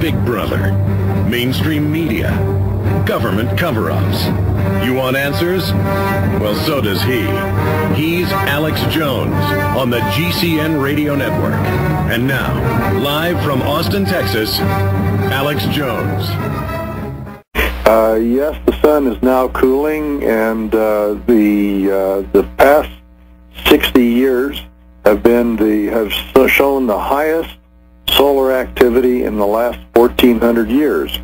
Big Brother, mainstream media, government cover-ups. You want answers? Well, so does he. He's Alex Jones on the GCN Radio Network. And now, live from Austin, Texas, Alex Jones. Yes, the sun is now cooling, and the past 60 years have shown the highest solar activity in the last 1,400 years.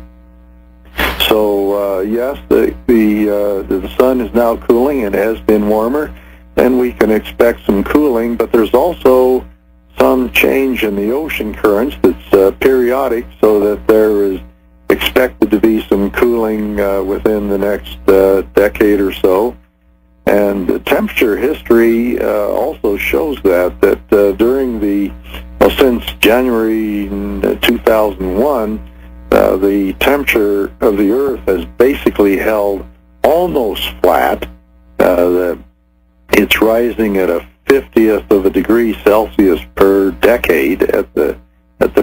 So yes, the sun is now cooling and has been warmer, and we can expect some cooling. But there's also some change in the ocean currents that's periodic, so that there is expected to be some cooling within the next decade or so. And the temperature history also shows that during since January 2001, the temperature of the Earth has basically held almost flat. It's rising at a 50th of a degree Celsius per decade at the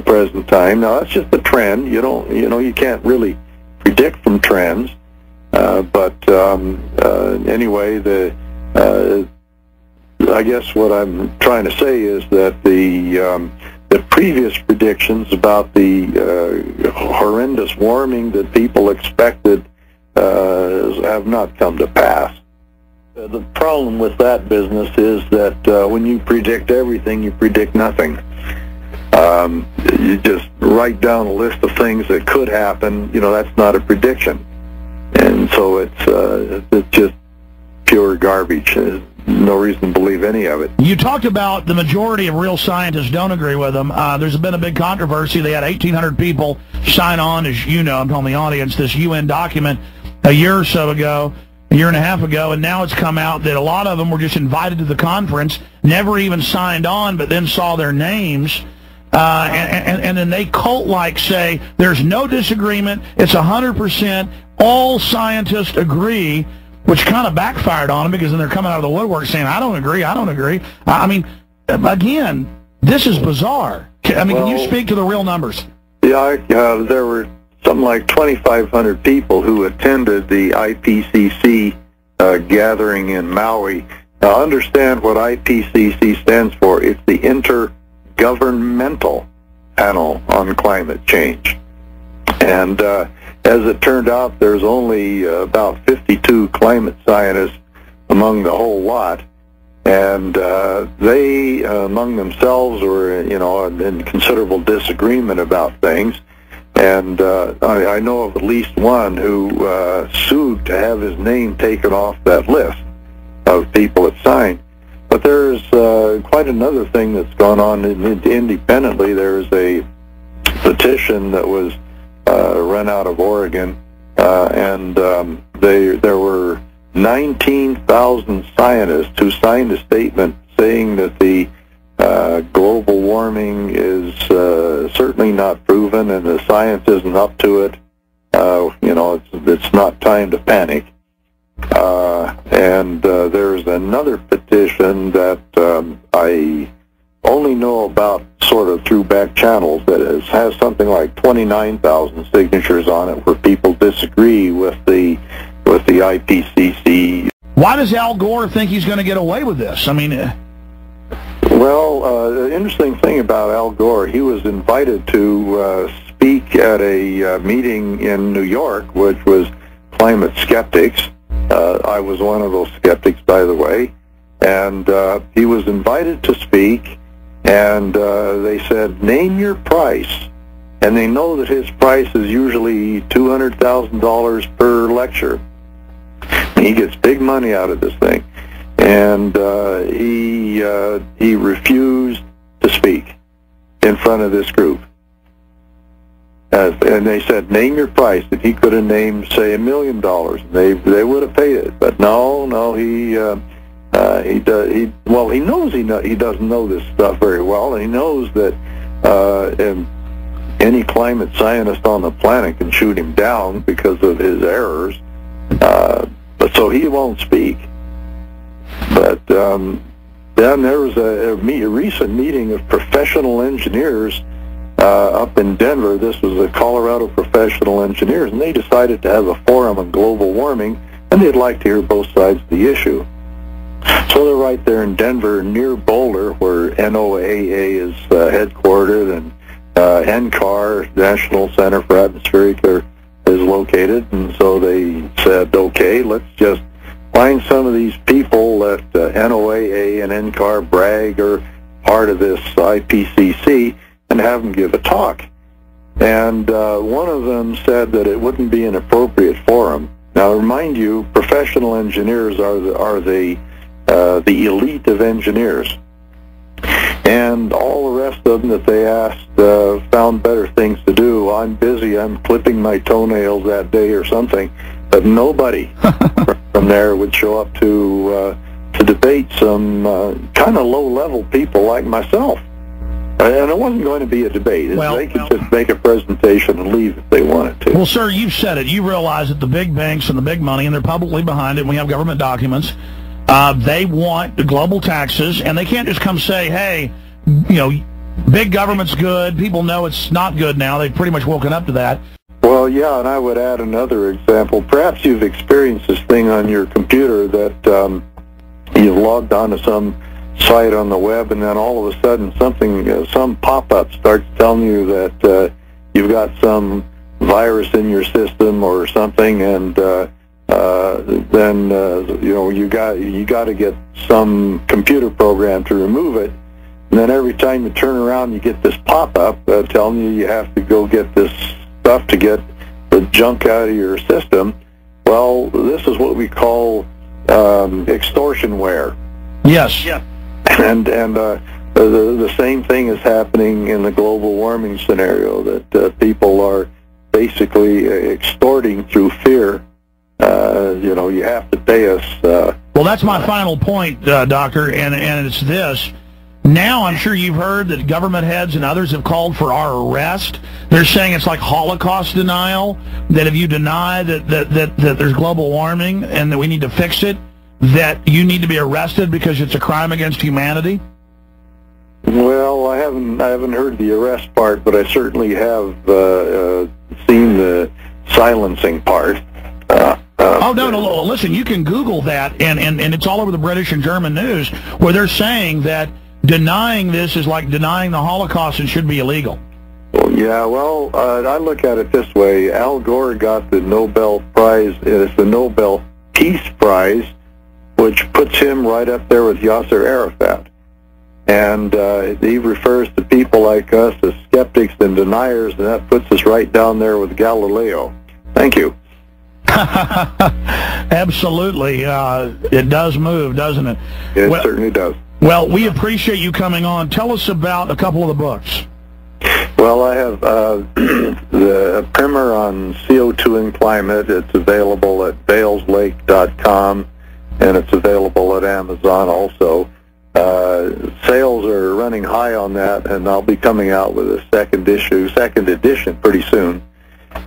present time. Now that's just a trend. You can't really predict from trends. Anyway, I guess what I'm trying to say is that the previous predictions about the horrendous warming that people expected have not come to pass. The problem with that business is that when you predict everything, you predict nothing. You just write down a list of things that could happen. That's not a prediction. And so it's just pure garbage. There's no reason to believe any of it. You talked about the majority of real scientists don't agree with them. There's been a big controversy. They had 1,800 people sign on, as you know, I'm telling the audience, this UN document a year or so ago, a year and a half ago, and now it's come out that a lot of them were just invited to the conference, never even signed on, but then saw their names. And then they cult-like say there's no disagreement, it's 100%, all scientists agree, which kind of backfired on them because then they're coming out of the woodwork saying, I don't agree. I mean, again, this is bizarre. Can you speak to the real numbers? Yeah, there were something like 2,500 people who attended the IPCC gathering in Maui. Now, understand what IPCC stands for. It's the Intergovernmental Panel on Climate Change. And as it turned out, there's only about 52 climate scientists among the whole lot, and they, among themselves, were, in considerable disagreement about things. And I know of at least one who sued to have his name taken off that list of people that signed. But there's quite another thing that's gone on independently. There's a petition that was run out of Oregon, and there were 19,000 scientists who signed a statement saying that the global warming is certainly not proven, and the science isn't up to it. It's not time to panic. And there's another petition that I only know about sort of through back channels that has something like 29,000 signatures on it, where people disagree with the IPCC. Why does Al Gore think he's going to get away with this? Well, the interesting thing about Al Gore, he was invited to speak at a meeting in New York, which was climate skeptics. I was one of those skeptics, by the way. And he was invited to speak, and they said, name your price. And they know that his price is usually $200,000 per lecture. He gets big money out of this thing. And he refused to speak in front of this group. And they said, name your price. If he could have named, say, $1 million, they would have paid it. But no, he knows he doesn't know this stuff very well, and he knows that any climate scientist on the planet can shoot him down because of his errors. But so he won't speak. But then there was a recent meeting of professional engineers up in Denver. This was the Colorado Professional Engineers, and they decided to have a forum on global warming, and they'd like to hear both sides of the issue. So they're right there in Denver, near Boulder, where NOAA is headquartered, and NCAR, National Center for Atmospheric, is located. And so they said, okay, let's just find some of these people that NOAA and NCAR brag are part of this IPCC and have them give a talk. And one of them said that it wouldn't be an appropriate forum. Now, remind you, professional engineers are the elite of engineers. And all the rest of them that they asked found better things to do. I'm busy, I'm clipping my toenails that day or something. But nobody from there would show up to debate some kind of low-level people like myself. And it wasn't going to be a debate. Well, they could just make a presentation and leave if they wanted to. Well, sir, you've said it. You realize that the big banks and the big money, and they're publicly behind it, and we have government documents, they want the global taxes, and they can't just come say, hey, you know, big government's good. People know it's not good now. They've pretty much woken up to that. Well, yeah, and I would add another example. Perhaps you've experienced this thing on your computer that you've logged onto some site on the web, and then all of a sudden some pop-up starts telling you that you've got some virus in your system or something, and then you know, you got to get some computer program to remove it. And then every time you turn around, you get this pop-up telling you have to go get this stuff to get the junk out of your system. Well, this is what we call extortionware. Yes. Yeah. And the same thing is happening in the global warming scenario, that people are basically extorting through fear. You know, you have to pay us. Well, that's my final point, Doctor, and it's this. Now I'm sure you've heard that government heads and others have called for our arrest. They're saying it's like Holocaust denial, that if you deny that there's global warming and that we need to fix it, that you need to be arrested because it's a crime against humanity? Well, I haven't heard the arrest part, but I certainly have seen the silencing part. Oh, no, listen, you can Google that, and it's all over the British and German news, where they're saying that denying this is like denying the Holocaust and should be illegal. Yeah, well, I look at it this way. Al Gore got the Nobel Prize. It's the Nobel Peace Prize, which puts him right up there with Yasser Arafat. And he refers to people like us as skeptics and deniers, and that puts us right down there with Galileo. Thank you. Absolutely. It does move, doesn't it? It certainly does. Well, we appreciate you coming on. Tell us about a couple of the books. Well, I have the primer on CO2 and climate. It's available at baleslake.com, and it's available at Amazon also. Sales are running high on that, and I'll be coming out with a second edition pretty soon.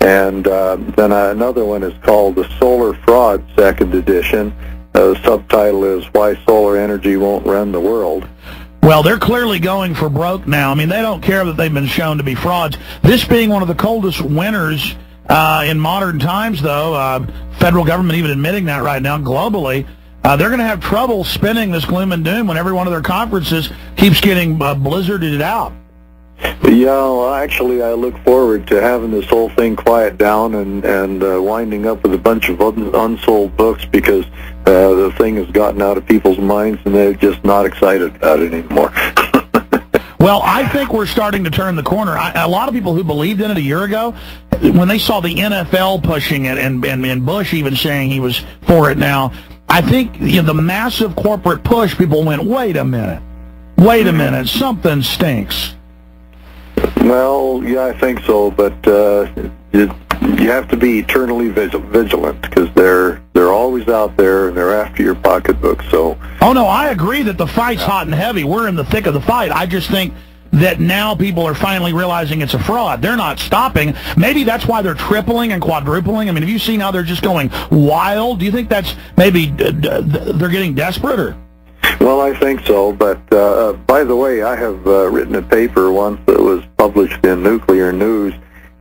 And then another one is called The Solar Fraud Second Edition. The subtitle is Why Solar Energy Won't Run the World. Well, they're clearly going for broke now. I mean, they don't care that they've been shown to be frauds. This being one of the coldest winters in modern times, though, federal government even admitting that right now globally, they're going to have trouble spinning this gloom and doom when every one of their conferences keeps getting blizzarded out. Yeah, well, actually, I look forward to having this whole thing quiet down and winding up with a bunch of unsold books, because the thing has gotten out of people's minds and they're just not excited about it anymore. Well, I think we're starting to turn the corner. A lot of people who believed in it a year ago, when they saw the NFL pushing it and Bush even saying he was for it now, I think the massive corporate push, people went, wait a minute, something stinks. Well, yeah, I think so, but you have to be eternally vigilant, because they're always out there and they're after your pocketbook. So. Oh no, I agree that the fight's hot and heavy. We're in the thick of the fight. I just think that now people are finally realizing it's a fraud. They're not stopping. Maybe that's why they're tripling and quadrupling. I mean, have you seen how they're just going wild? Do you think that's maybe they're getting desperate, or? Well, I think so, but by the way, I have written a paper once that was published in Nuclear News,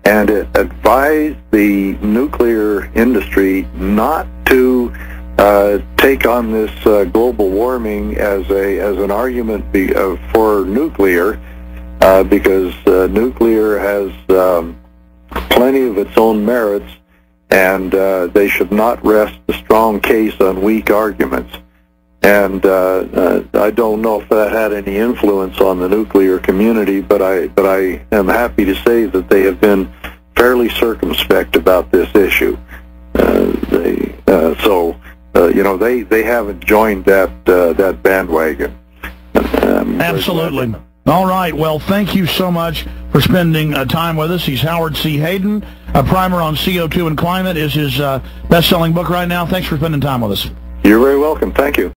and it advised the nuclear industry not to take on this global warming as an argument for nuclear, because nuclear has plenty of its own merits, and they should not rest a strong case on weak arguments. And I don't know if that had any influence on the nuclear community, but I am happy to say that they have been fairly circumspect about this issue. They haven't joined that bandwagon. Absolutely. All right. Well, thank you so much for spending time with us. He's Howard C. Hayden. A Primer on CO2 and Climate is his best-selling book right now. Thanks for spending time with us. You're very welcome. Thank you.